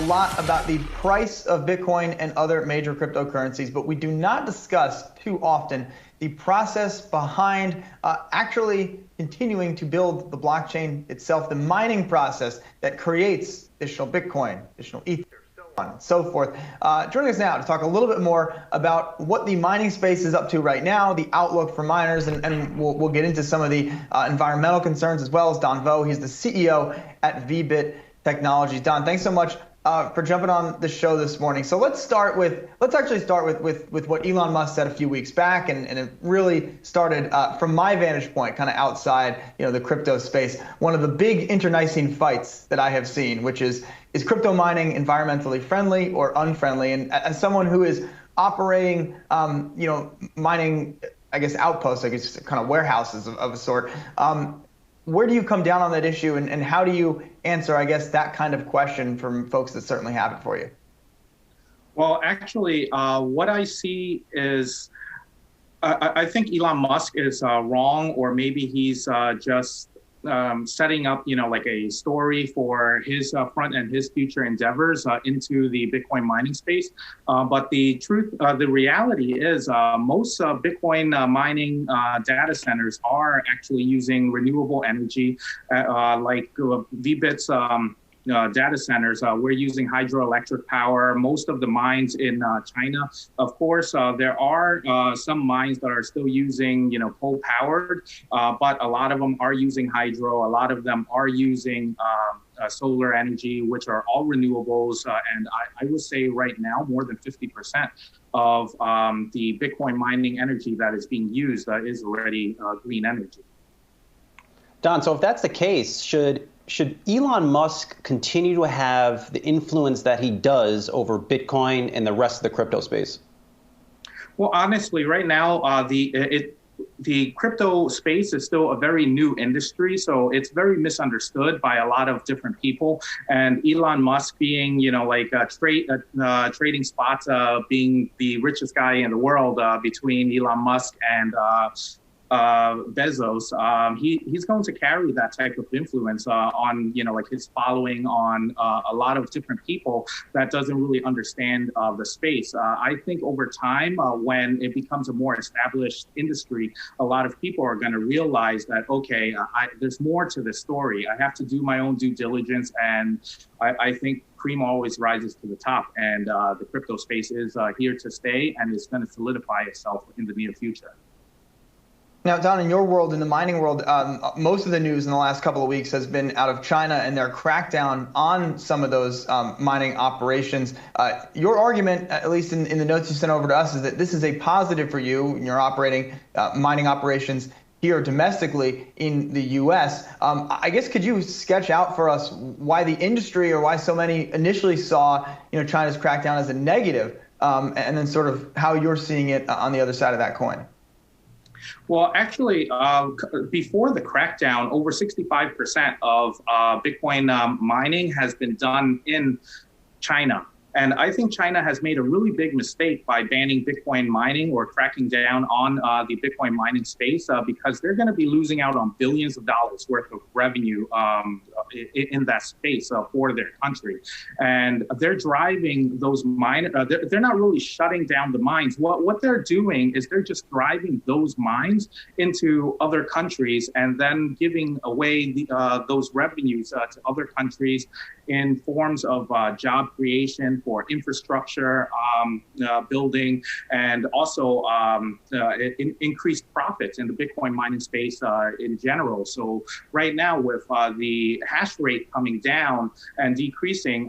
lot about the price of Bitcoin and other major cryptocurrencies, but we do not discuss too often the process behind actually continuing to build the blockchain itself, the mining process that creates additional Bitcoin, additional Ether, so on and so forth. Joining us now to talk a little bit more about what the mining space is up to right now, the outlook for miners, and we'll get into some of the environmental concerns as well as Don Vo. He's the CEO at VBIT Technologies. Don, thanks so much for jumping on the show this morning. So let's actually start with what Elon Musk said a few weeks back, and it really started from my vantage point, kind of outside, the crypto space. One of the big internecine fights that I have seen, which is crypto mining environmentally friendly or unfriendly? And as someone who is operating, mining, I guess, outposts, I guess, kind of warehouses of a sort. Where do you come down on that issue, and how do you answer, I guess, that kind of question from folks that certainly have it for you? Well, actually, what I see is I think Elon Musk is wrong, or maybe he's just setting up, like a story for his front and his future endeavors into the Bitcoin mining space. But the reality is most Bitcoin mining data centers are actually using renewable energy, like VBIT's data centers. We're using hydroelectric power. Most of the mines in China, of course, there are some mines that are still using, coal powered, but a lot of them are using hydro. A lot of them are using solar energy, which are all renewables. And I would say right now, more than 50% of the Bitcoin mining energy that is being used is already green energy. Don, so if that's the case, should Elon Musk continue to have the influence that he does over Bitcoin and the rest of the crypto space? Well, honestly, right now, the crypto space is still a very new industry, so it's very misunderstood by a lot of different people. And Elon Musk being, trading spots, being the richest guy in the world between Elon Musk and Bezos, he's going to carry that type of influence on, his following on a lot of different people that doesn't really understand the space. I think over time, when it becomes a more established industry, a lot of people are going to realize that, okay, there's more to this story. I have to do my own due diligence, and I think cream always rises to the top, and the crypto space is here to stay, and it's going to solidify itself in the near future. Now, Don, in your world, in the mining world, most of the news in the last couple of weeks has been out of China and their crackdown on some of those mining operations. Your argument, at least in the notes you sent over to us, is that this is a positive for you, and you're operating mining operations here domestically in the U.S. I guess, could you sketch out for us why the industry, or why so many initially saw China's crackdown as a negative, and then sort of how you're seeing it on the other side of that coin? Well, actually, before the crackdown, over 65% of Bitcoin mining has been done in China. And I think China has made a really big mistake by banning Bitcoin mining or cracking down on the Bitcoin mining space, because they're going to be losing out on billions of dollars worth of revenue in that space for their country. And they're driving those miners. They're not really shutting down the mines. What they're doing is they're just driving those mines into other countries and then giving away those revenues to other countries in forms of job creation for infrastructure building, and also increased profits in the Bitcoin mining space in general. So right now, with the hash rate coming down and decreasing,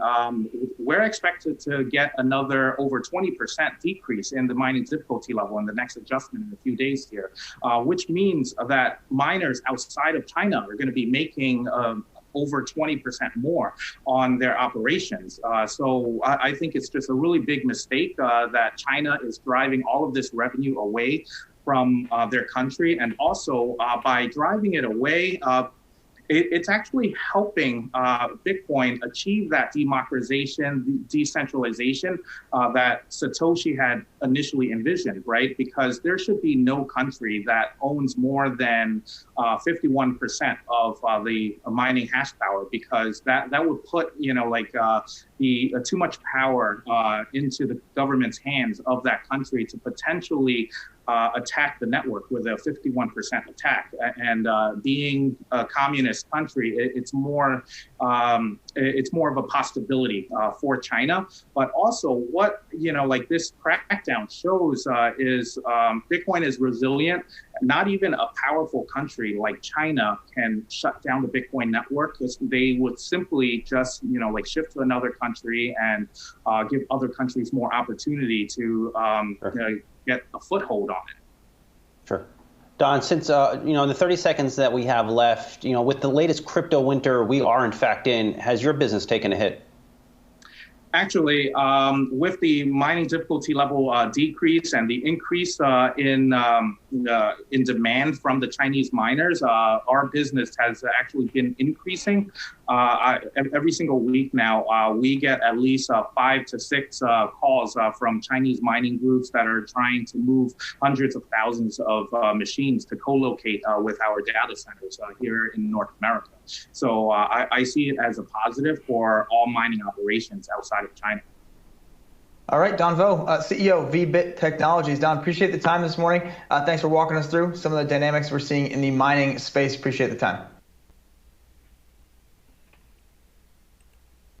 we're expected to get another over 20% decrease in the mining difficulty level in the next adjustment in a few days here, which means that miners outside of China are going to be making over 20% more on their operations. So I think it's just a really big mistake that China is driving all of this revenue away from their country. And also by driving it away, it's actually helping Bitcoin achieve that democratization, decentralization that Satoshi had initially envisioned, right? Because there should be no country that owns more than 51% of the mining hash power, because that would put, the too much power into the government's hands of that country to potentially attack the network with a 51% attack. And being a communist country, it's more of a possibility for China. But also, what like this crackdown shows is Bitcoin is resilient. Not even a powerful country like China can shut down the Bitcoin network, because they would simply just like shift to another country and give other countries more opportunity to get a foothold on it. Sure. Don, since in the 30 seconds that we have left, with the latest crypto winter we are in fact in, has your business taken a hit? Actually, with the mining difficulty level decrease and the increase in demand from the Chinese miners, our business has actually been increasing. Every single week now, we get at least 5 to 6 calls from Chinese mining groups that are trying to move hundreds of thousands of machines to co-locate with our data centers here in North America. So I see it as a positive for all mining operations outside of China. All right, Don Vo, CEO, VBIT Technologies. Don, appreciate the time this morning. Thanks for walking us through some of the dynamics we're seeing in the mining space. Appreciate the time.